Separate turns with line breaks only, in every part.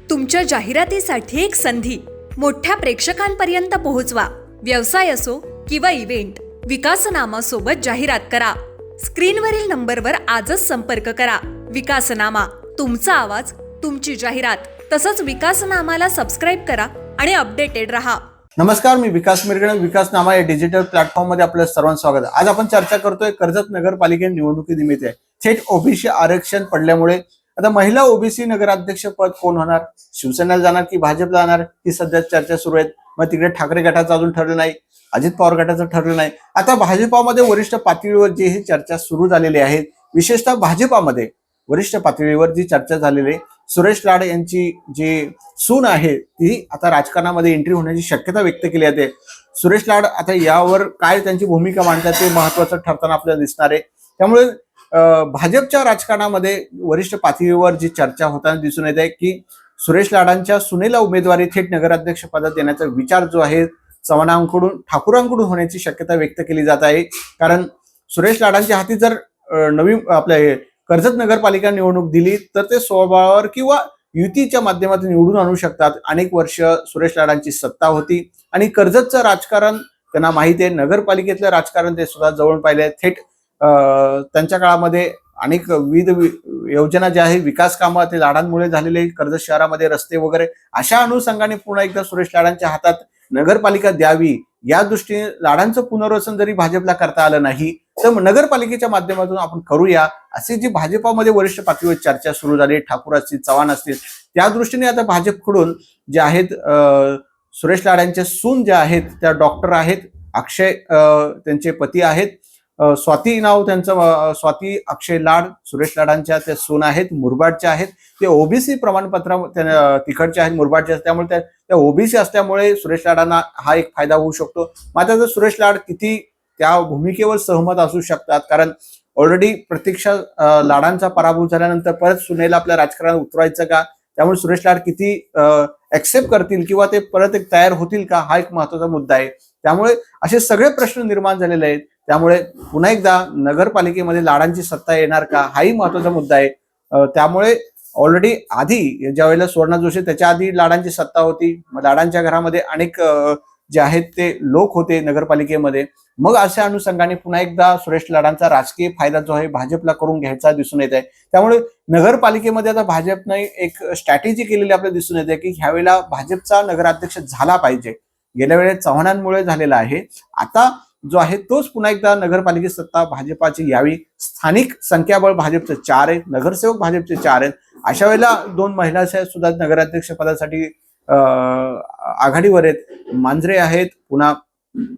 तुमच्या जाहिरातीसाठी एक संधी मोठ्या प्रेक्षकांपर्यंत पोहोचवा. व्यवसाय असो किंवा इव्हेंट, विकासनामा सोबत जाहिरात करा. स्क्रीनवरील नंबरवर आजच संपर्क करा. विकासनामा, तुमचा आवाज, तुमची जाहिरात. तसंच विकासनामाला सबस्क्राईब करा आणि अपडेटेड रहा.
नमस्कार, मी विकास मिरगणे. विकासनामा या डिजिटल प्लॅटफॉर्म मध्ये आपलं सर्वांचं स्वागत आहे. आज आपण चर्चा करतोय कर्जत नगरपालिका निवडणुकीनिमित्त. थेट ओबीसी आरक्षण पडल्यामुळे आता महिला ओबीसी नगराध्यक्ष पद कोण होणार? शिवसेनेला जाणार की भाजपला जाणार, ही सध्या चर्चा सुरू आहे. मग तिकडे ठाकरे गटाचं अजून ठरलं नाही, अजित पवार गटाचं ठरलं नाही. आता भाजपामध्ये वरिष्ठ पातळीवर जी ही चर्चा सुरू झालेली आहे, विशेषतः भाजपामध्ये वरिष्ठ पातळीवर जी चर्चा झालेली आहे, सुरेश लाड यांची जी सून आहे ती आता राजकारणामध्ये एंट्री होण्याची शक्यता व्यक्त केली जाते. सुरेश लाड आता यावर काय त्यांची भूमिका मांडतात ते महत्वाचं ठरताना आपल्याला दिसणार आहे. त्यामुळे भाजपच्या राजकारणामध्ये वरिष्ठ पातळीवर जी चर्चा होताना दिसून येत आहे की सुरेश लाडांच्या सुनेला उमेदवारी थेट नगराध्यक्ष पदात देण्याचा विचार जो आहे चव्हाणांकडून, ठाकूरांकडून होण्याची शक्यता व्यक्त केली जात आहे. कारण सुरेश लाडांच्या हाती जर नवीन आपल्या कर्जत नगरपालिका निवडणूक दिली तर ते स्वबळावर किंवा युतीच्या माध्यमातून निवडून आणू शकतात. अनेक वर्ष सुरेश लाडांची सत्ता होती आणि कर्जतचं राजकारण त्यांना माहिती आहे. नगरपालिकेतलं राजकारण ते सुद्धा जवळ पाहिले. थेट त्यांच्या काळामध्ये अनेक विविध योजना ज्या आहेत, विकास कामं ते लाडांमुळे झालेले, कर्जत शहरामध्ये रस्ते वगैरे, अशा अनुषंगाने पुन्हा एकदा सुरेश लाडांच्या हातात नगरपालिका द्यावी या दृष्टीने लाडांचं पुनर्वसन जरी भाजपला करता आलं नाही तर नगरपालिकेच्या माध्यमातून आपण करूया, अशी जी भाजपामध्ये वरिष्ठ पातळीवर चर्चा सुरू झाली. ठाकूर असतील, चव्हाण असतील, त्या दृष्टीने आता भाजपकडून जे आहेत सुरेश लाडांचे सून ज्या आहेत त्या डॉक्टर आहेत. अक्षय त्यांचे पती आहेत. स्वाती नाव त्यांचं, स्वाती अक्षय लाड सुरेश लाडांच्या त्या सून आहेत. मुरबाडच्या आहेत. ते ओबीसी प्रमाणपत्र तिकडचे आहेत, मुरबाडचे. त्यामुळे त्या ओबीसी असल्यामुळे सुरेश लाडांना हा एक फायदा होऊ शकतो. मात्र जर सुरेश लाड किती त्या भूमिकेवर सहमत असू शकतात, कारण ऑलरेडी प्रत्यक्ष लाडांचा पराभव झाल्यानंतर परत सुनेला आपल्या राजकारणात उतरायचं का, त्यामुळे सुरेश लाड किती ऍक्सेप्ट करतील किंवा ते परत एक तयार होतील का, हा एक महत्वाचा मुद्दा आहे. त्यामुळे असे सगळे प्रश्न निर्माण झालेले आहेत. त्यामुळे पुन्हा एकदा नगरपालिकेमध्ये लाडांची सत्ता येणार का, हाही महत्वाचा मुद्दा आहे. त्यामुळे ऑलरेडी आधी ज्या वेळेला सुवर्णा जोशी, त्याच्या आधी लाडांची सत्ता होती. लाडांच्या घरामध्ये अनेक जे आहेत ते लोक होते नगरपालिकेमध्ये. मग अशा अनुषंगाने पुन्हा एकदा सुरेश लाडांचा राजकीय फायदा जो आहे भाजपला करून घ्यायचा दिसून येत आहे. त्यामुळे नगरपालिकेमध्ये आता भाजपने एक स्ट्रॅटेजी केलेली आपल्याला दिसून येते की ह्यावेळेला भाजपचा नगराध्यक्ष झाला पाहिजे. गेल्या वेळेस चव्हाणांमुळे झालेला आहे. आता जो आहे तोच पुन्हा एकदा नगरपालिकेत सत्ता भाजपाची यावी. स्थानिक संख्याबळ भाजपचं 4 आहे, नगरसेवक भाजपचे 4 आहेत. अशा वेळेला 2 महिला सुद्धा नगराध्यक्ष पदासाठी आघाडीवर आहेत. मांजरे आहेत, पुन्हा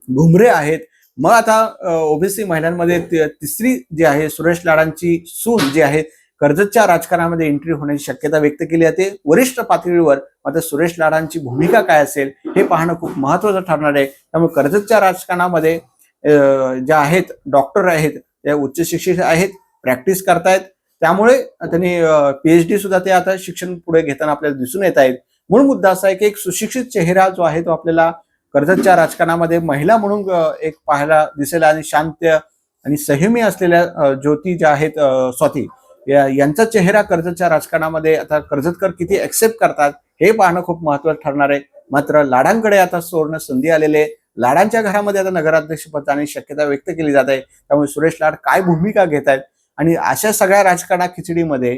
घुमरे आहेत. मग आता ओबीसी महिलांमध्ये तिसरी जी आहे सुरेश लाडांची सून जी आहे कर्जतच्या राजकारणामध्ये एंट्री होण्याची शक्यता व्यक्त केली जाते वरिष्ठ पातळीवर. मात्र सुरेश लाडांची भूमिका काय असेल हे पाहणं खूप महत्वाचं ठरणार आहे. त्यामुळे कर्जतच्या राजकारणामध्ये ज्या आहेत डॉक्टर आहेत, त्या उच्च शिक्षित आहेत, प्रॅक्टिस करतायत. त्यामुळे त्यांनी PhD सुद्धा ते आता शिक्षण पुढे घेताना आपल्याला दिसून येत आहेत. मूळ मुद्दा असा आहे की एक सुशिक्षित चेहरा जो आहे तो आपल्याला कर्जतच्या राजकारणामध्ये महिला म्हणून एक पाहायला दिसेल. आणि शांत आणि संयमी असलेल्या ज्योती ज्या आहेत स्वाती, यांचा चेहरा कर्जतच्या राजकारणामध्ये आता कर्जतकर किती ऍक्सेप्ट करतात हे पाहणं खूप महत्वाचं ठरणार आहे. मात्र लाडांकडे आता सुवर्ण संधी आलेली आहे. लाडांच्या घरामध्ये आता नगराध्यक्ष पदाची शक्यता व्यक्त केली जात आहे. त्यामुळे सुरेश लाड काय भूमिका घेत आहेत आणि अशा सगळ्या राजकारण खिचडीमध्ये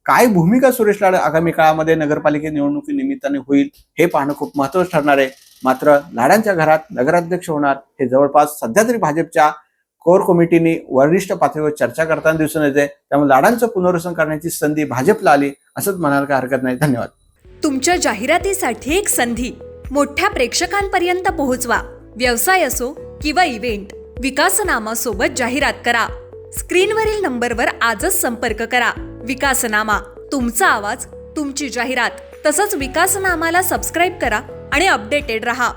काय भूमिका सुरेश लाड आगामी काळामध्ये नगरपालिका निवडणुकीनिमित्ताने होईल हे पाहणं खूप महत्वाचं ठरणार आहे. मात्र लाडांच्या घरात नगराध्यक्ष होणार हे जवळपास सध्या तरी भाजपच्या कोर कमिटीने वरिष्ठ पातळीवर चर्चा करताना दिसून येते. त्यामुळे लाडांचं पुनर्वसन करण्याची संधी भाजपला आली असंच म्हणायला काही हरकत नाही. धन्यवाद.
तुमच्या जाहिरातीसाठी एक संधी मोठ्या प्रेक्षकांपर्यंत पोहोचवा. व्यवसाय असो किंवा इव्हेंट, विकासनामा सोबत जाहिरात करा. स्क्रीनवरील नंबरवर आजच संपर्क करा. विकासनामा, तुमचा आवाज, तुमची जाहिरात. तसंच विकासनामाला सबस्क्राईब करा आणि अपडेटेड रहा.